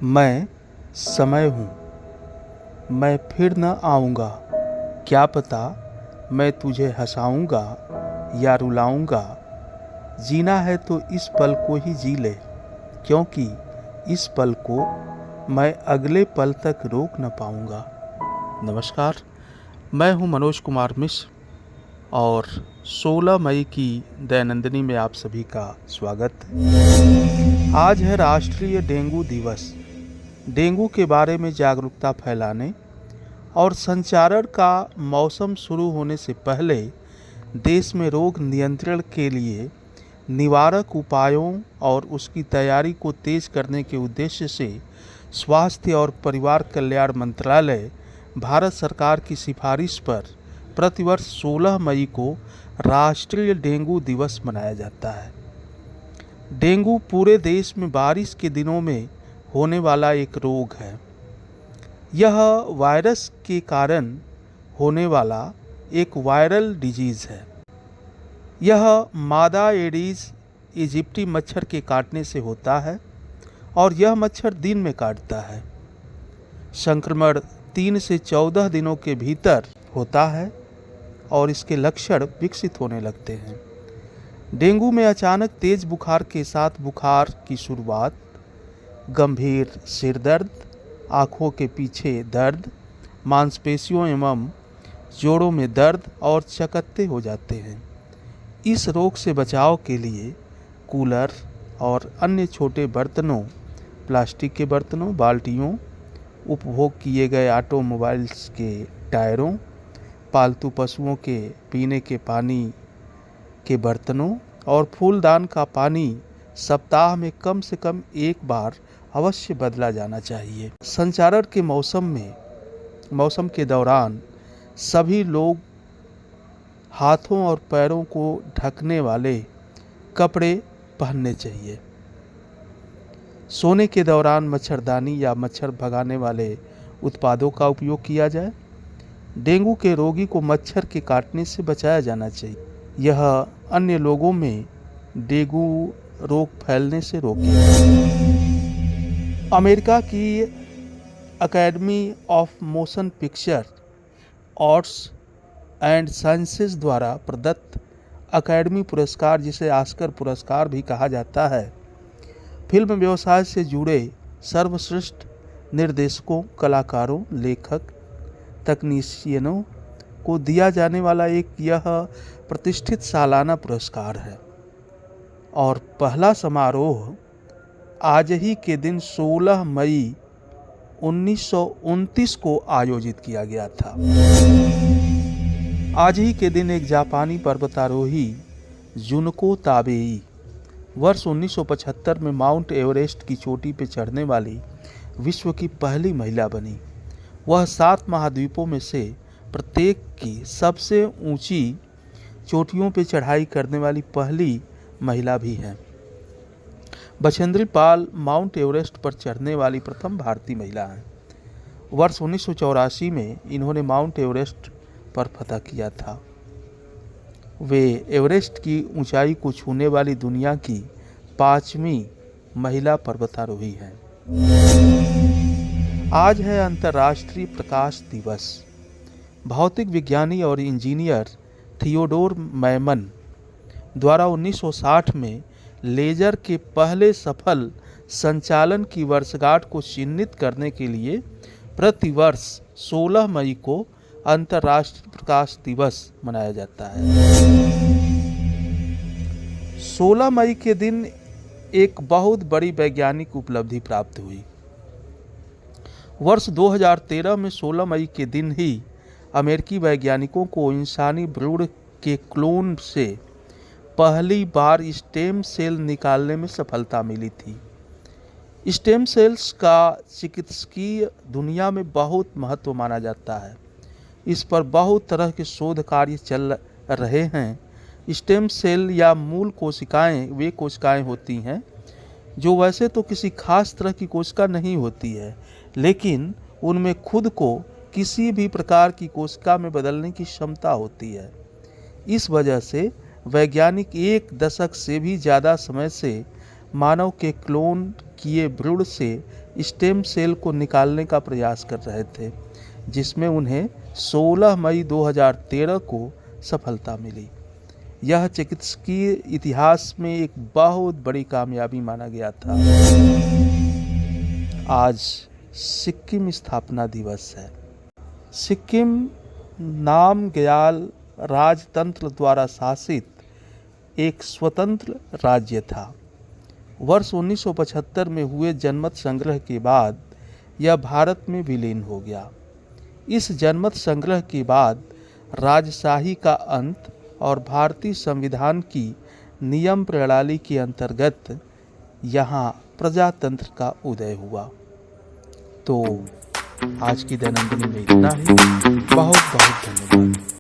मैं समय हूँ, मैं फिर न आऊँगा। क्या पता मैं तुझे हँसाऊँगा या रुलाऊँगा। जीना है तो इस पल को ही जी ले, क्योंकि इस पल को मैं अगले पल तक रोक न पाऊँगा। नमस्कार, मैं हूँ मनोज कुमार मिश्र और 16 मई की दैनंदिनी में आप सभी का स्वागत है। आज है राष्ट्रीय डेंगू दिवस। डेंगू के बारे में जागरूकता फैलाने और संचारण का मौसम शुरू होने से पहले देश में रोग नियंत्रण के लिए निवारक उपायों और उसकी तैयारी को तेज करने के उद्देश्य से स्वास्थ्य और परिवार कल्याण मंत्रालय भारत सरकार की सिफारिश पर प्रतिवर्ष 16 मई को राष्ट्रीय डेंगू दिवस मनाया जाता है। डेंगू पूरे देश में बारिश के दिनों में होने वाला एक रोग है। यह वायरस के कारण होने वाला एक वायरल डिजीज़ है। यह मादा एडीज इजिप्टी मच्छर के काटने से होता है और यह मच्छर दिन में काटता है। संक्रमण 3 से 14 दिनों के भीतर होता है और इसके लक्षण विकसित होने लगते हैं। डेंगू में अचानक तेज बुखार के साथ बुखार की शुरुआत, गंभीर सिर दर्द, आँखों के पीछे दर्द, मांसपेशियों एवं जोड़ों में दर्द और चकत्ते हो जाते हैं। इस रोग से बचाव के लिए कूलर और अन्य छोटे बर्तनों, प्लास्टिक के बर्तनों, बाल्टियों, उपभोग किए गए ऑटोमोबाइल्स के टायरों, पालतू पशुओं के पीने के पानी के बर्तनों और फूलदान का पानी सप्ताह में कम से कम एक बार अवश्य बदला जाना चाहिए। संचारण के मौसम के दौरान सभी लोग हाथों और पैरों को ढकने वाले कपड़े पहनने चाहिए। सोने के दौरान मच्छरदानी या मच्छर भगाने वाले उत्पादों का उपयोग किया जाए। डेंगू के रोगी को मच्छर के काटने से बचाया जाना चाहिए। यह अन्य लोगों में डेंगू रोग फैलने से रोके। अमेरिका की academy of motion picture arts and sciences द्वारा प्रदत्त एकेडमी पुरस्कार, जिसे ऑस्कर पुरस्कार भी कहा जाता है, फिल्म व्यवसाय से जुड़े सर्वश्रेष्ठ निर्देशकों, कलाकारों, लेखक, तकनीशियनों को दिया जाने वाला एक यह प्रतिष्ठित सालाना पुरस्कार है और पहला समारोह आज ही के दिन 16 मई 1929 को आयोजित किया गया था। आज ही के दिन एक जापानी पर्वतारोही जुनको ताबेई वर्ष 1975 में माउंट एवरेस्ट की चोटी पर चढ़ने वाली विश्व की पहली महिला बनी। वह 7 महाद्वीपों में से प्रत्येक की सबसे ऊंची चोटियों पर चढ़ाई करने वाली पहली महिला भी हैं। बछेंद्री पाल माउंट एवरेस्ट पर चढ़ने वाली प्रथम भारतीय महिला हैं। वर्ष 1984 में इन्होंने माउंट एवरेस्ट पर फतह किया था। वे एवरेस्ट की ऊंचाई को छूने वाली दुनिया की 5वीं महिला पर्वतारोही हैं। आज है अंतर्राष्ट्रीय प्रकाश दिवस। भौतिक विज्ञानी और इंजीनियर थियोडोर मैमन द्वारा 1960 में लेजर के पहले सफल संचालन की वर्षगांठ को चिन्हित करने के लिए प्रतिवर्ष 16 मई को अंतर्राष्ट्रीय प्रकाश दिवस मनाया जाता है। 16 मई के दिन एक बहुत बड़ी वैज्ञानिक उपलब्धि प्राप्त हुई। वर्ष 2013 में 16 मई के दिन ही अमेरिकी वैज्ञानिकों को इंसानी भ्रूण के क्लोन से पहली बार स्टेम सेल निकालने में सफलता मिली थी। स्टेम सेल्स का चिकित्सकीय दुनिया में बहुत महत्व माना जाता है। इस पर बहुत तरह के शोध कार्य चल रहे हैं। स्टेम सेल या मूल कोशिकाएं वे कोशिकाएं होती हैं जो वैसे तो किसी खास तरह की कोशिका नहीं होती है, लेकिन उनमें खुद को किसी भी प्रकार की कोशिका में बदलने की क्षमता होती है। इस वजह से वैज्ञानिक 1 दशक से भी ज़्यादा समय से मानव के क्लोन किए भ्रूण से स्टेम सेल को निकालने का प्रयास कर रहे थे, जिसमें उन्हें 16 मई 2013 को सफलता मिली। यह चिकित्सकीय इतिहास में एक बहुत बड़ी कामयाबी माना गया था। आज सिक्किम स्थापना दिवस है। सिक्किम नामग्याल राजतंत्र द्वारा शासित एक स्वतंत्र राज्य था। वर्ष 1975 में हुए जनमत संग्रह के बाद यह भारत में विलीन हो गया। इस जनमत संग्रह के बाद राजशाही का अंत और भारतीय संविधान की नियम प्रणाली के अंतर्गत यहाँ प्रजातंत्र का उदय हुआ। तो आज की दैनंदिनी में इतना ही। बहुत बहुत धन्यवाद।